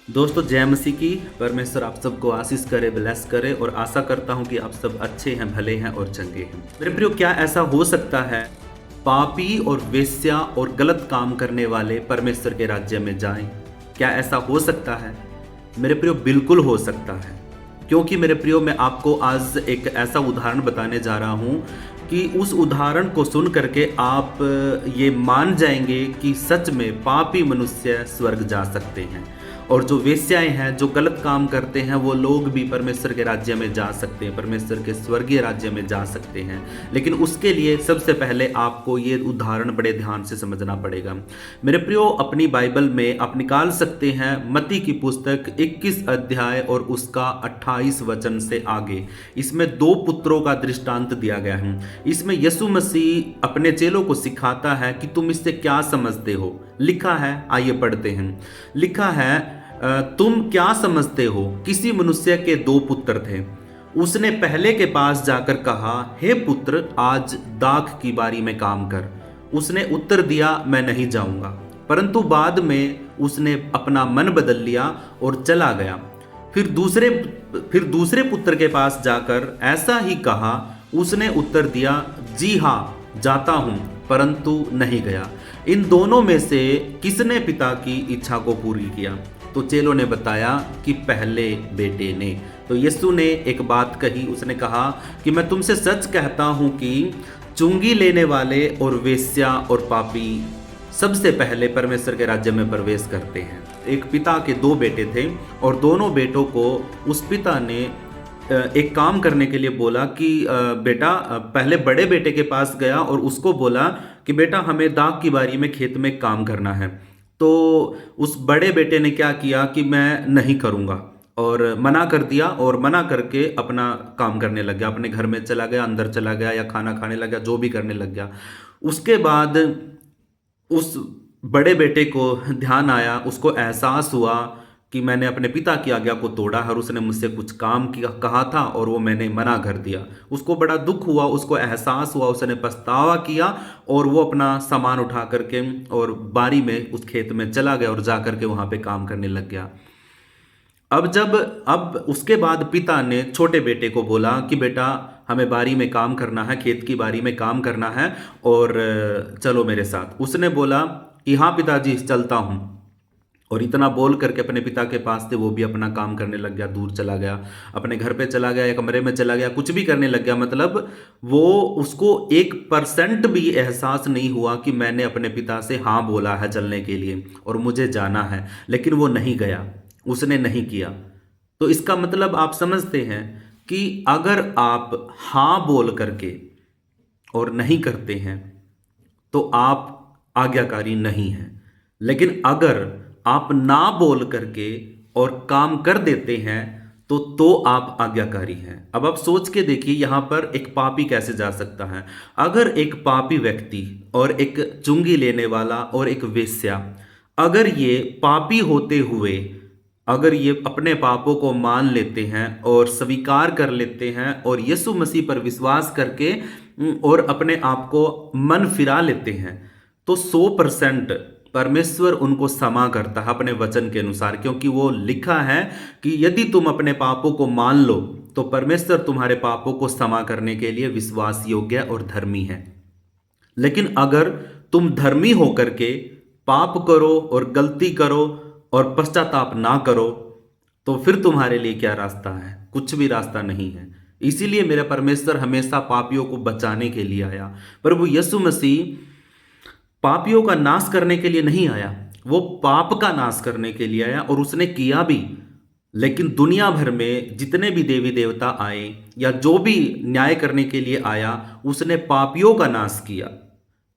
दोस्तों जय मसीह की। परमेश्वर आप सबको आशीष करे, ब्लेस करे और आशा करता हूं कि आप सब अच्छे हैं, भले हैं और चंगे हैं। मेरे प्रियो, क्या ऐसा हो सकता है पापी और वेश्या और गलत काम करने वाले परमेश्वर के राज्य में जाएं? क्या ऐसा हो सकता है? मेरे प्रियो, बिल्कुल हो सकता है। क्योंकि मेरे प्रियो, मैं आपको आज एक ऐसा उदाहरण बताने जा रहा हूं कि उस उदाहरण को सुन करके आप ये मान जाएंगे कि सच में पापी मनुष्य स्वर्ग जा सकते हैं और जो वेश्याएं हैं, जो गलत काम करते हैं, वो लोग भी परमेश्वर के राज्य में जा सकते हैं, परमेश्वर के स्वर्गीय राज्य में जा सकते हैं। लेकिन उसके लिए सबसे पहले आपको ये उदाहरण बड़े ध्यान से समझना पड़ेगा। मेरे प्रियो, अपनी बाइबल में आप निकाल सकते हैं मत्ती की पुस्तक 21 अध्याय और उसका 28 वचन से आगे। इसमें दो पुत्रों का दृष्टांत दिया गया है। इसमें यीशु मसीह अपने चेलों को सिखाता है कि तुम इससे क्या समझते हो। लिखा है, आइए पढ़ते हैं। लिखा है, तुम क्या समझते हो? किसी मनुष्य के दो पुत्र थे। उसने पहले के पास जाकर कहा, हे पुत्र, आज दाख की बारी में काम कर। उसने उत्तर दिया, मैं नहीं जाऊंगा। परंतु बाद में उसने अपना मन बदल लिया और चला गया। फिर दूसरे पुत्र के पास जाकर ऐसा ही कहा। उसने उत्तर दिया, जी हाँ, जाता हूं, परंतु नहीं गया। इन दोनों में से किसने पिता की इच्छा को पूरी किया? तो चेलों ने बताया कि पहले बेटे ने। तो यीशु ने एक बात कही। उसने कहा कि मैं तुमसे सच कहता हूं कि चुंगी लेने वाले और वेश्या और पापी सबसे पहले परमेश्वर के राज्य में प्रवेश करते हैं। एक पिता के दो बेटे थे और दोनों बेटों को उस पिता ने एक काम करने के लिए बोला कि बेटा, पहले बड़े बेटे के पास गया और उसको बोला कि बेटा, हमें दाख की बारी में खेत में काम करना है। तो उस बड़े बेटे ने क्या किया कि मैं नहीं करूँगा और मना कर दिया और मना करके अपना काम करने लग गया, अपने घर में चला गया, अंदर चला गया या खाना खाने लग गया, जो भी करने लग गया। उसके बाद उस बड़े बेटे को ध्यान आया, उसको एहसास हुआ कि मैंने अपने पिता की आज्ञा को तोड़ा और उसने मुझसे कुछ काम किया कहा था और वो मैंने मना कर दिया। उसको बड़ा दुख हुआ, उसको एहसास हुआ, उसने पछतावा किया और वो अपना सामान उठा करके और बारी में उस खेत में चला गया और जा करके वहाँ पे काम करने लग गया। अब उसके बाद पिता ने छोटे बेटे को बोला कि बेटा, हमें बारी में काम करना है, खेत की बारी में काम करना है और चलो मेरे साथ। उसने बोला कि हाँ पिताजी, चलता हूँ। और इतना बोल करके अपने पिता के पास थे, वो भी अपना काम करने लग गया, दूर चला गया, अपने घर पे चला गया या कमरे में चला गया, कुछ भी करने लग गया। मतलब वो उसको 1% भी एहसास नहीं हुआ कि मैंने अपने पिता से हाँ बोला है चलने के लिए और मुझे जाना है, लेकिन वो नहीं गया, उसने नहीं किया। तो इसका मतलब आप समझते हैं कि अगर आप हाँ बोल करके और नहीं करते हैं तो आप आज्ञाकारी नहीं हैं। लेकिन अगर आप ना बोल करके और काम कर देते हैं तो आप आज्ञाकारी हैं। अब आप सोच के देखिए, यहां पर एक पापी कैसे जा सकता है? अगर एक पापी व्यक्ति और एक चुंगी लेने वाला और एक वेश्या, अगर ये पापी होते हुए अगर ये अपने पापों को मान लेते हैं और स्वीकार कर लेते हैं और यीशु मसीह पर विश्वास करके और अपने आप को मन फिरा लेते हैं, तो 100% परमेश्वर उनको क्षमा करता है अपने वचन के अनुसार। क्योंकि वो लिखा है कि यदि तुम अपने पापों को मान लो तो परमेश्वर तुम्हारे पापों को क्षमा करने के लिए विश्वास योग्य और धर्मी है। लेकिन अगर तुम धर्मी होकर के पाप करो और गलती करो और पश्चाताप ना करो तो फिर तुम्हारे लिए क्या रास्ता है? कुछ भी रास्ता नहीं है। इसीलिए मेरा परमेश्वर हमेशा पापियों को बचाने के लिए आया। प्रभु यीशु मसीह पापियों का नाश करने के लिए नहीं आया, वो पाप का नाश करने के लिए आया और उसने किया भी। लेकिन दुनिया भर में जितने भी देवी देवता आए या जो भी न्याय करने के लिए आया, उसने पापियों का नाश किया।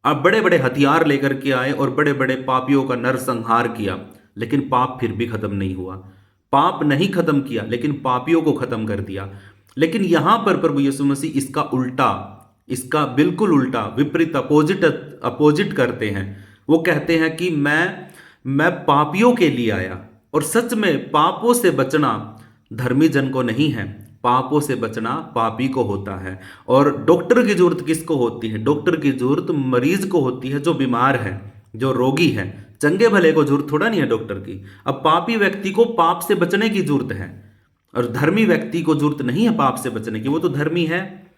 अब बड़े बड़े हथियार लेकर के आए और बड़े बड़े पापियों का नरसंहार किया, लेकिन पाप फिर भी खत्म नहीं हुआ। पाप नहीं खत्म किया, लेकिन पापियों को खत्म कर दिया। लेकिन यहां पर प्रभु यीशु मसीह इसका उल्टा, इसका बिल्कुल उल्टा, विपरीत, अपोजिट करते हैं। वो कहते हैं कि मैं पापियों के लिए आया। और सच में पापों से बचना धर्मी जन को नहीं है, पापों से बचना पापी को होता है। और डॉक्टर की जरूरत किसको होती है? डॉक्टर की जरूरत मरीज को होती है, जो बीमार है, जो रोगी है। चंगे भले को जरूरत थोड़ा नहीं है डॉक्टर की। अब पापी व्यक्ति को पाप से बचने की जरूरत है और धर्मी व्यक्ति को जरूरत नहीं है पाप से बचने की, वो तो धर्मी है।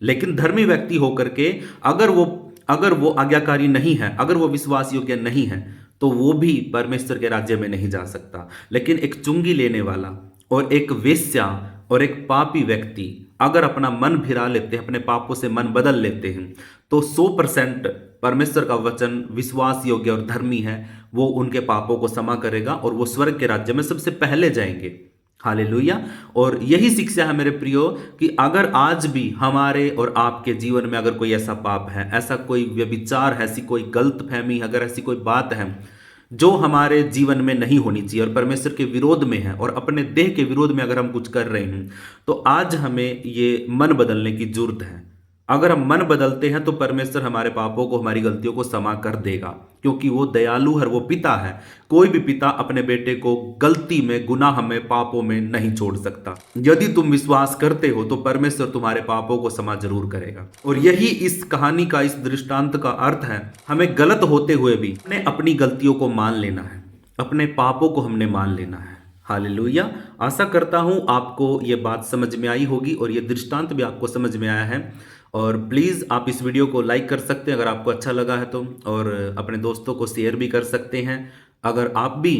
लेकिन धर्मी व्यक्ति होकर के अगर वो आज्ञाकारी नहीं है, अगर वो विश्वास योग्य नहीं है, तो वो भी परमेश्वर के राज्य में नहीं जा सकता। लेकिन एक चुंगी लेने वाला और एक वेश्या और एक पापी व्यक्ति अगर अपना मन फिरा लेते हैं, अपने पापों से मन बदल लेते हैं, तो 100% परमेश्वर का वचन विश्वास योग्य और धर्मी है, वो उनके पापों को क्षमा करेगा और वो स्वर्ग के राज्य में सबसे पहले जाएंगे। हालेलुया। और यही शिक्षा है मेरे प्रियो कि अगर आज भी हमारे और आपके जीवन में अगर कोई ऐसा पाप है, ऐसा कोई व्यभिचार है, ऐसी कोई गलत फहमी, अगर ऐसी कोई बात है जो हमारे जीवन में नहीं होनी चाहिए और परमेश्वर के विरोध में है और अपने देह के विरोध में अगर हम कुछ कर रहे हैं, तो आज हमें ये मन बदलने की जरूरत है। अगर हम मन बदलते हैं तो परमेश्वर हमारे पापों को, हमारी गलतियों को क्षमा कर देगा, क्योंकि वो दयालु है, वो पिता है। कोई भी पिता अपने बेटे को गलती में, गुनाह में, पापों में नहीं छोड़ सकता। यदि तुम विश्वास करते हो तो परमेश्वर तुम्हारे पापों को क्षमा जरूर करेगा। और यही इस कहानी का, इस दृष्टांत का अर्थ है। हमें गलत होते हुए भी हमने अपनी गलतियों को मान लेना है, अपने पापों को हमने मान लेना है। हालेलुया। आशा करता हूं आपको ये बात समझ में आई होगी और ये दृष्टांत भी आपको समझ में आया है। और प्लीज़ आप इस वीडियो को लाइक कर सकते हैं अगर आपको अच्छा लगा है तो, और अपने दोस्तों को शेयर भी कर सकते हैं। अगर आप भी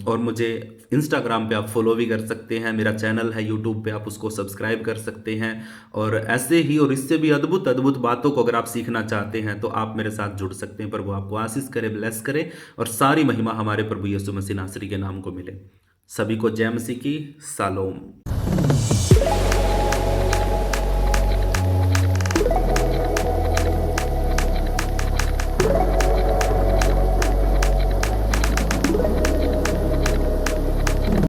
और मुझे इंस्टाग्राम पे आप फॉलो भी कर सकते हैं। मेरा चैनल है यूट्यूब पे, आप उसको सब्सक्राइब कर सकते हैं। और ऐसे ही और इससे भी अद्भुत अद्भुत बातों को अगर आप सीखना चाहते हैं तो आप मेरे साथ जुड़ सकते हैं। प्रभु आपको आशीष करे, ब्लेस करे और सारी महिमा हमारे प्रभु यीशु मसीह नासरी के नाम को मिले। सभी को जय मसीह की। शालोम।